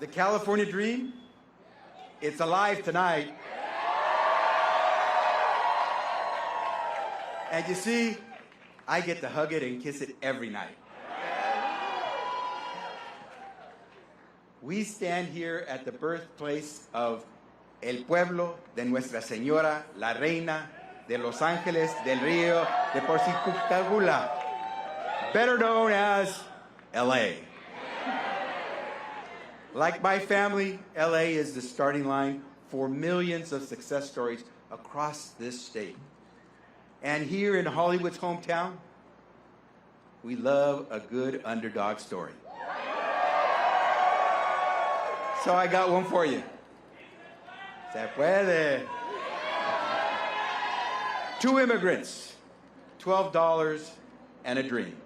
The California dream, it's alive tonight. And you see, I get to hug it and kiss it every night. We stand here at the birthplace of el pueblo de Nuestra Señora, la Reina de Los Ángeles del Río de Porciúncula, better known as LA. Like my family, LA is the starting line for millions of success stories across this state. And here in Hollywood's hometown, we love a good underdog story. So I got one for you. Se puede. Two immigrants, $12 and a dream.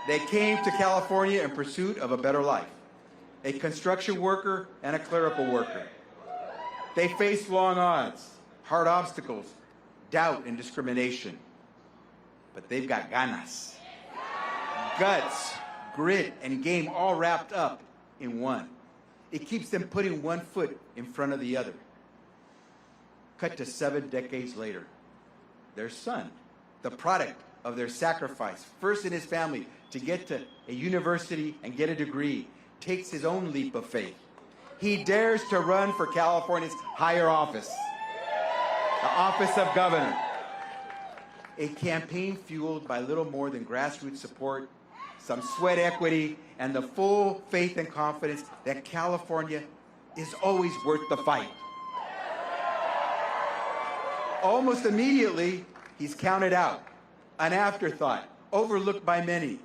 They came to California in pursuit of a better life. A construction worker and a clerical worker. They faced long odds, hard obstacles, doubt and discrimination. But they've got ganas, guts, grit, and game all wrapped up in one. It keeps them putting one foot in front of the other. Cut to 7 decades later. Their son, the product of their sacrifice, first in his family to get to a university and get a degree, takes his own leap of faith. He dares to run for California's higher office, the office of governor. A campaign fueled by little more than grassroots support, some sweat equity, and the full faith and confidence that California is always worth the fight. Almost immediately, he's counted out, an afterthought, overlooked by many,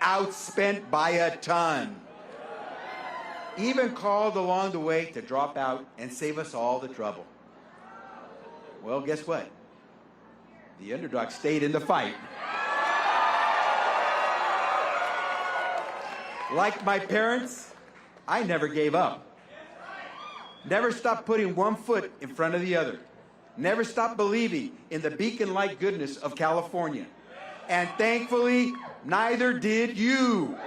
outspent by a ton. Even called along the way to drop out and save us all the trouble. Well, guess what? The underdog stayed in the fight. Like my parents, I never gave up. Never stopped putting one foot in front of the other. Never stopped believing in the beacon-like goodness of California. And thankfully, neither did you.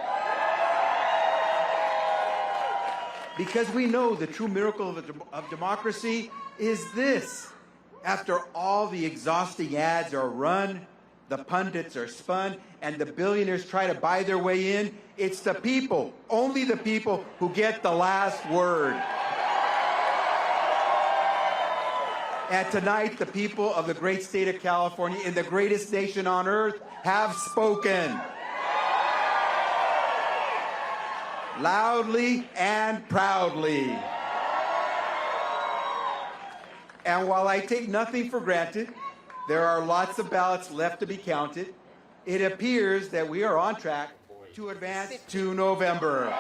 Because we know the true miracle of democracy is this. After all the exhausting ads are run, the pundits are spun, and the billionaires try to buy their way in, it's the people, only the people, who get the last word. And tonight, the people of the great state of California, in the greatest nation on earth, have spoken. Loudly and proudly. And while I take nothing for granted, there are lots of ballots left to be counted. It appears that we are on track to advance to November.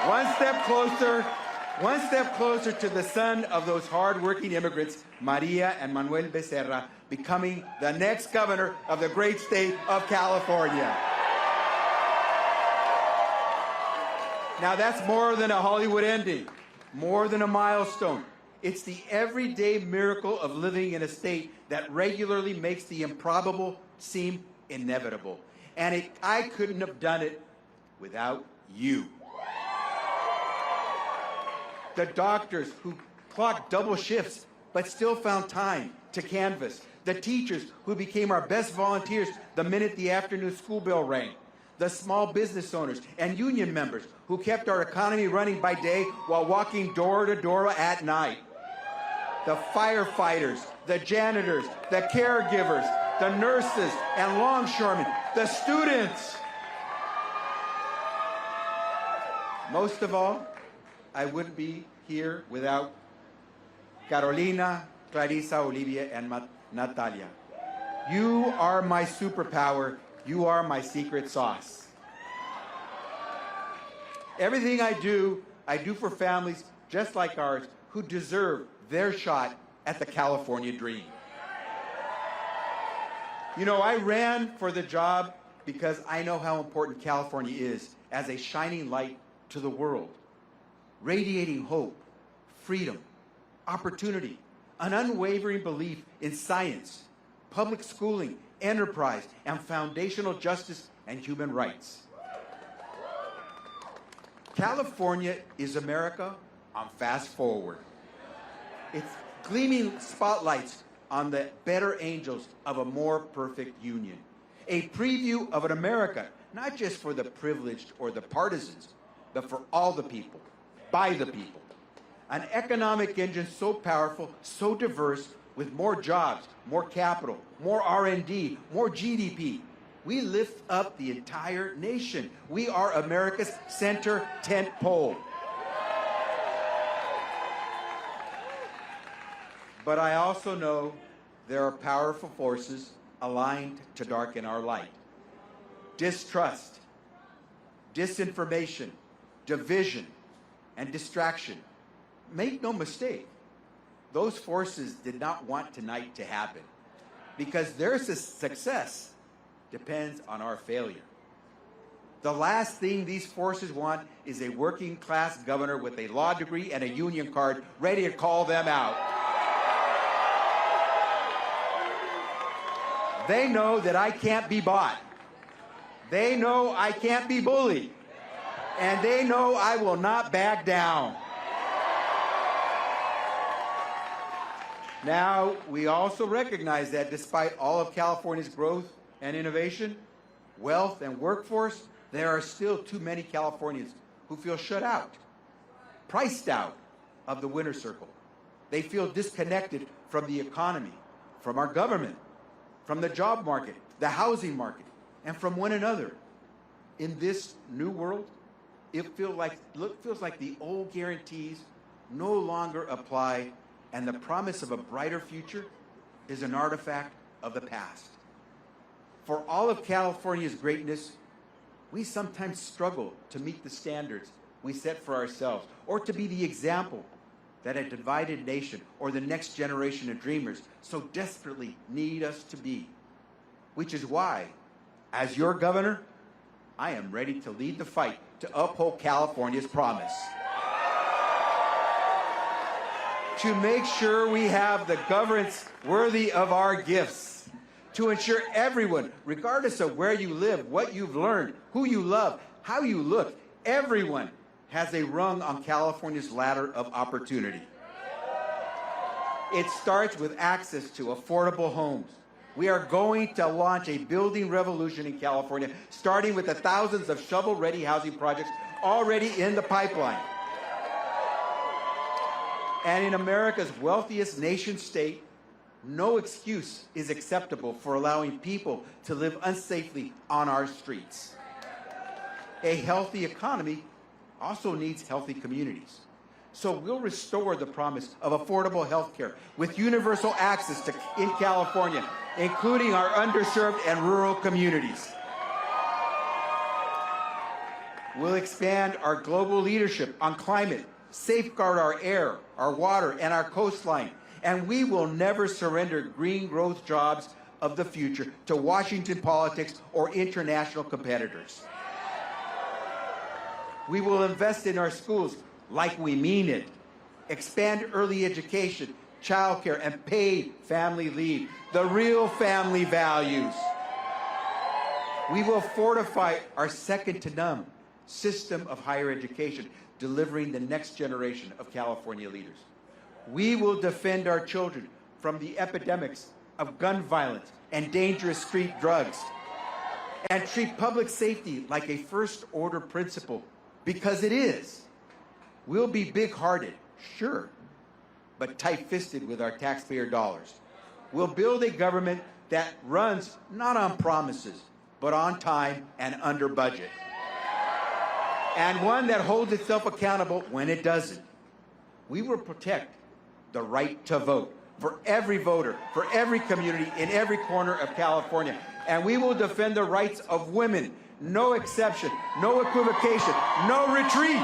One step closer to the son of those hard-working immigrants, Maria and Manuel Becerra, becoming the next governor of the great state of California. Now that's more than a Hollywood ending, more than a milestone. It's the everyday miracle of living in a state that regularly makes the improbable seem inevitable. And I couldn't have done it without you. The doctors who clocked double shifts but still found time to canvass. The teachers who became our best volunteers the minute the afternoon school bell rang. The small business owners and union members who kept our economy running by day while walking door to door at night. The firefighters, the janitors, the caregivers, the nurses and longshoremen, the students. Most of all, I wouldn't be here without Carolina, Clarissa, Olivia, and Natalia. You are my superpower. You are my secret sauce. Everything I do for families just like ours who deserve their shot at the California dream. You know, I ran for the job because I know how important California is as a shining light to the world, radiating hope, freedom, opportunity, an unwavering belief in science, public schooling, enterprise, and foundational justice and human rights. California is America on fast forward. It's gleaming spotlights on the better angels of a more perfect union. A preview of an America, not just for the privileged or the partisans, but for all the people, by the people. An economic engine so powerful, so diverse, with more jobs, more capital, more R&D, more GDP. We lift up the entire nation. We are America's center tent pole. But I also know there are powerful forces aligned to darken our light. Distrust, disinformation, division, and distraction. Make no mistake, those forces did not want tonight to happen because their success depends on our failure. The last thing these forces want is a working class governor with a law degree and a union card ready to call them out. They know that I can't be bought. They know I can't be bullied. And they know I will not back down. Now, we also recognize that despite all of California's growth and innovation, wealth and workforce, there are still too many Californians who feel shut out, priced out of the winner's circle. They feel disconnected from the economy, from our government, from the job market, the housing market, and from one another. In this new world, it feels like the old guarantees no longer apply, and the promise of a brighter future is an artifact of the past. For all of California's greatness, we sometimes struggle to meet the standards we set for ourselves, or to be the example that a divided nation or the next generation of dreamers so desperately need us to be. Which is why, as your governor, I am ready to lead the fight to uphold California's promise. To make sure we have the governance worthy of our gifts. To ensure everyone, regardless of where you live, what you've learned, who you love, how you look, everyone has a rung on California's ladder of opportunity. It starts with access to affordable homes. We are going to launch a building revolution in California, starting with the thousands of shovel-ready housing projects already in the pipeline. And in America's wealthiest nation-state, no excuse is acceptable for allowing people to live unsafely on our streets. A healthy economy also needs healthy communities. So we'll restore the promise of affordable health care with universal access in California, including our underserved and rural communities. We'll expand our global leadership on climate, safeguard our air, our water, and our coastline. And we will never surrender green growth jobs of the future to Washington politics or international competitors. We will invest in our schools like we mean it, expand early education, childcare, and paid family leave, the real family values. We will fortify our second-to-none system of higher education, delivering the next generation of California leaders. We will defend our children from the epidemics of gun violence and dangerous street drugs, and treat public safety like a first-order principle, because it is. We'll be big-hearted, sure, but tight-fisted with our taxpayer dollars. We'll build a government that runs not on promises, but on time and under budget. And one that holds itself accountable when it doesn't. We will protect the right to vote for every voter, for every community, in every corner of California. And we will defend the rights of women. No exception, no equivocation, no retreat.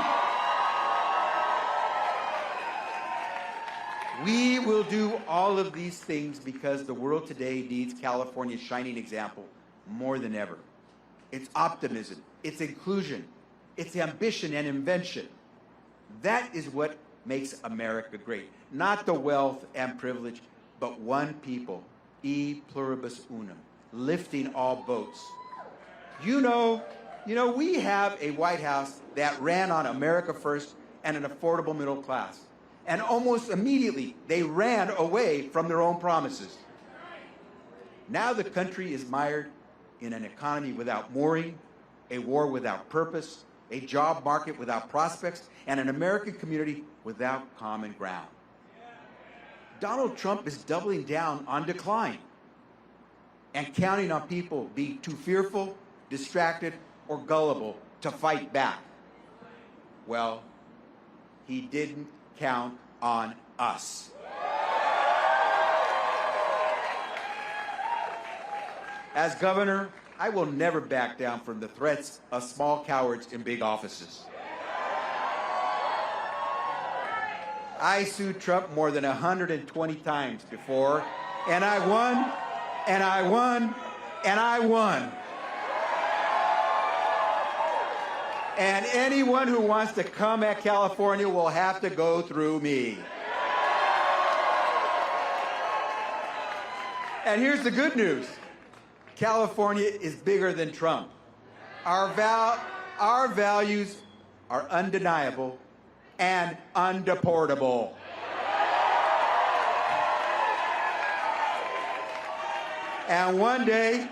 We will do all of these things because the world today needs California's shining example more than ever. It's optimism, it's inclusion, it's ambition and invention. That is what makes America great. Not the wealth and privilege, but one people, e pluribus unum, lifting all boats. You know, You know, we have a White House that ran on America First and an affordable middle class. And almost immediately, they ran away from their own promises. Now the country is mired in an economy without mooring, a war without purpose, a job market without prospects, and an American community without common ground. Donald Trump is doubling down on decline and counting on people being too fearful, distracted, or gullible to fight back. Well, he didn't count on us. As governor, I will never back down from the threats of small cowards in big offices. I sued Trump more than 120 times before, and I won, and I won, and I won. And anyone who wants to come at California will have to go through me. And here's the good news. California is bigger than Trump. Our values are undeniable and undeportable. And one day,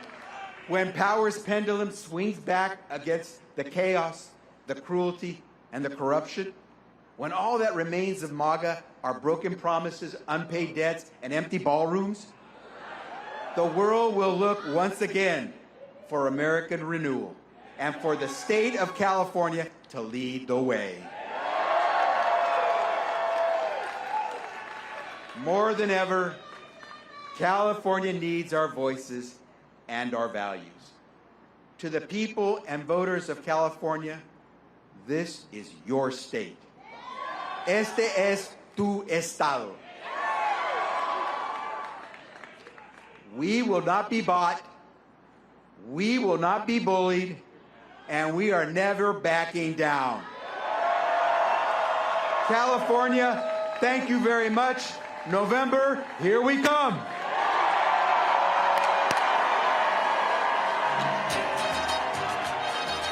when power's pendulum swings back against the chaos, the cruelty, and the corruption, when all that remains of MAGA are broken promises, unpaid debts, and empty ballrooms, the world will look once again for American renewal and for the state of California to lead the way. More than ever, California needs our voices and our values. To the people and voters of California, this is your state. Este es tu estado. We will not be bought, we will not be bullied, and we are never backing down. California, thank you very much. November, here we come.